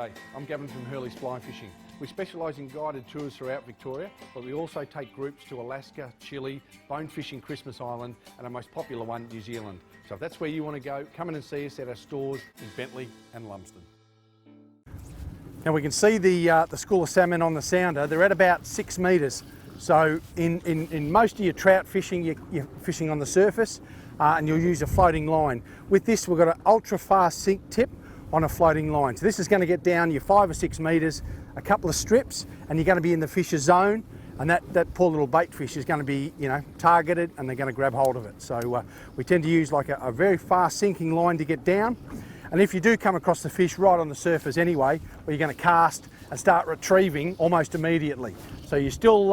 G'day, I'm Gavin from Hurley's Fly Fishing. We specialise in guided tours throughout Victoria, but we also take groups to Alaska, Chile, bone fishing Christmas Island, and our most popular one, New Zealand. So if that's where you want to go, come in and see us at our stores in Bentley and Lumsden. Now we can see the school of salmon on the sounder. They're at about 6 metres. So in most of your trout fishing, you're fishing on the surface and you'll use a floating line. With this, we've got an ultra fast sink tip on a floating line. So this is going to get down your 5 or 6 metres, a couple of strips, and you're going to be in the fish's zone, and that poor little bait fish is going to be, targeted, and they're going to grab hold of it. So we tend to use like a very fast sinking line to get down. And if you do come across the fish right on the surface anyway, well, you're going to cast and start retrieving almost immediately. So you're still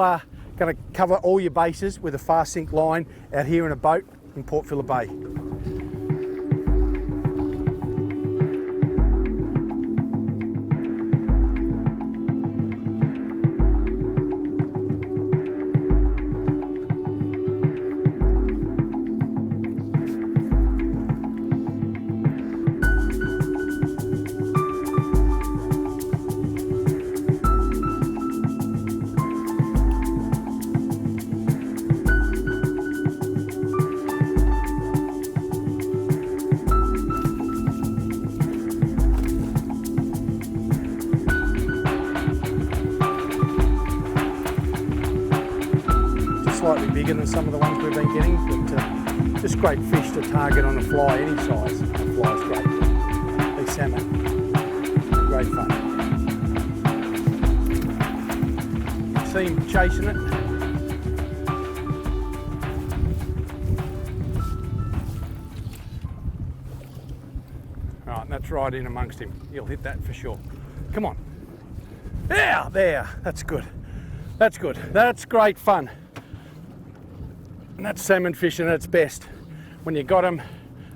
going to cover all your bases with a fast sink line out here in a boat in Port Phillip Bay. Slightly bigger than some of the ones we've been getting, but just great fish to target on a fly any size. The fly's great. These salmon, great fun. See him chasing it. Right, and that's right in amongst him. He'll hit that for sure. Come on. Yeah, there. That's good. That's good. That's great fun. And that's salmon fishing at its best. When you got them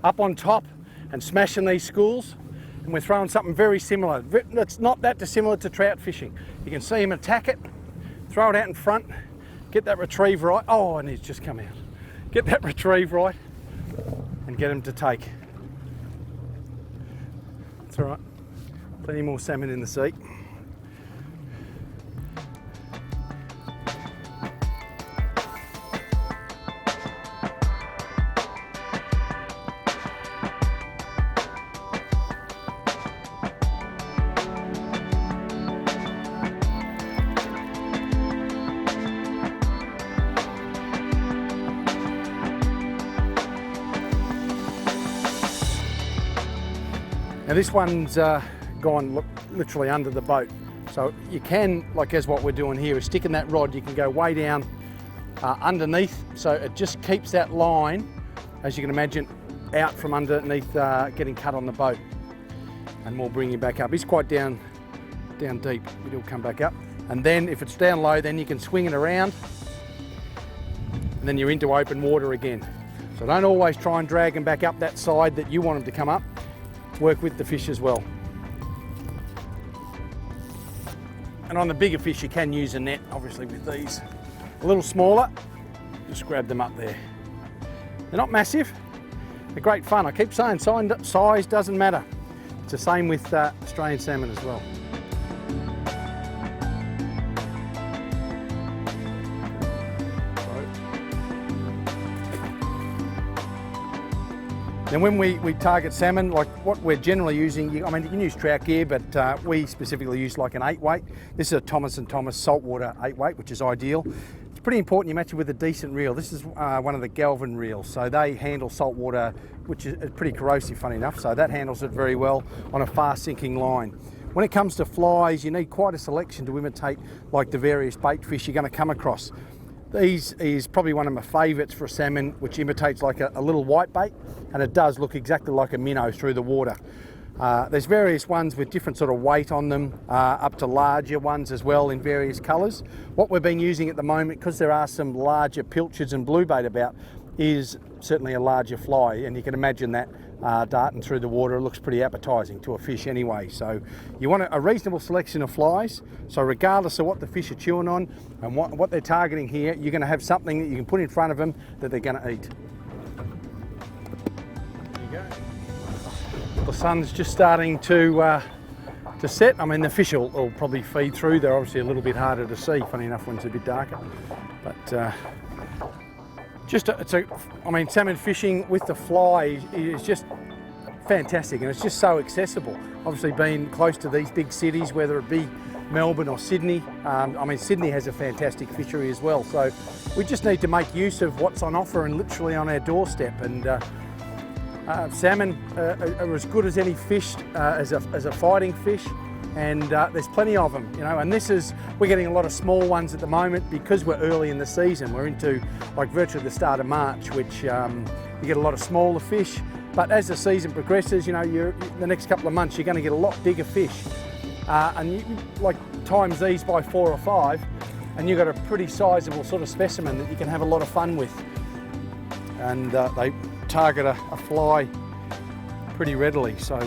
up on top and smashing these schools, and we're throwing something very similar. That's not that dissimilar to trout fishing. You can see him attack it, throw it out in front, get that retrieve right. Oh, and he's just come out. Get that retrieve right and get him to take. That's all right. Plenty more salmon in the sea. Now this one's gone literally under the boat. So you can, like as what we're doing here, is sticking that rod, you can go way down underneath, so it just keeps that line, as you can imagine, out from underneath getting cut on the boat. And we'll bring you back up. He's quite down deep, but he'll come back up. And then if it's down low, then you can swing it around, and then you're into open water again. So don't always try and drag them back up that side that you want them to come up. Work with the fish as well. And on the bigger fish you can use a net, obviously with these. A little smaller, just grab them up there. They're not massive, they're great fun. I keep saying size doesn't matter. It's the same with Australian salmon as well. Then when we target salmon, like what we're generally using, you can use trout gear, but we specifically use like an 8-weight. This is a Thomas & Thomas saltwater 8-weight, which is ideal. It's pretty important you match it with a decent reel. This is one of the Gavin reels, so they handle saltwater, which is pretty corrosive, funny enough, so that handles it very well on a fast sinking line. When it comes to flies, you need quite a selection to imitate like the various bait fish you're going to come across. These is probably one of my favourites for a salmon, which imitates like a little white bait, and it does look exactly like a minnow through the water. There's various ones with different sort of weight on them, up to larger ones as well in various colours. What we've been using at the moment, because there are some larger pilchards and bluebait about, is certainly a larger fly, and you can imagine that darting through the water. It looks pretty appetising to a fish anyway. So you want a reasonable selection of flies, so regardless of what the fish are chewing on and what they're targeting here, you're going to have something that you can put in front of them that they're going to eat. There you go. The sun's just starting to to set. I mean, the fish will probably feed through. They're obviously a little bit harder to see, funny enough, when it's a bit darker. But I mean, salmon fishing with the fly is just fantastic, and it's just so accessible. Obviously, being close to these big cities, whether it be Melbourne or Sydney. I mean, Sydney has a fantastic fishery as well, so we just need to make use of what's on offer and literally on our doorstep. And salmon are as good as any fish as a fighting fish, and there's plenty of them, you know. And we're getting a lot of small ones at the moment because we're early in the season. We're into like virtually the start of March, which you get a lot of smaller fish. But as the season progresses, you know, the next couple of months you're going to get a lot bigger fish. And you like times these by 4 or 5, and you've got a pretty sizable sort of specimen that you can have a lot of fun with. And they target a fly pretty readily, so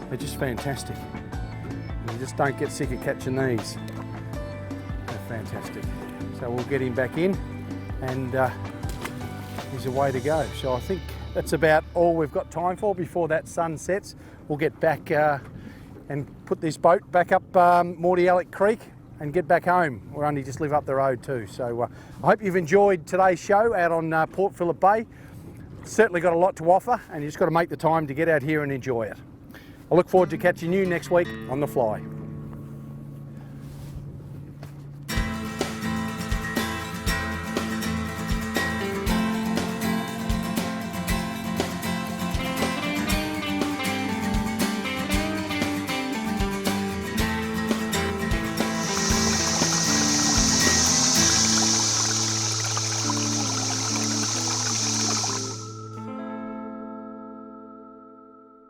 they're just fantastic. And you just don't get sick of catching these. They're fantastic. So we'll get him back in, and he's away to go. So I think that's about all we've got time for before that sun sets. We'll get back and put this boat back up Mordialloc Creek and get back home. We only just live up the road too. So I hope you've enjoyed today's show out on Port Phillip Bay. It's certainly got a lot to offer, and you just got to make the time to get out here and enjoy it. I look forward to catching you next week on The Fly.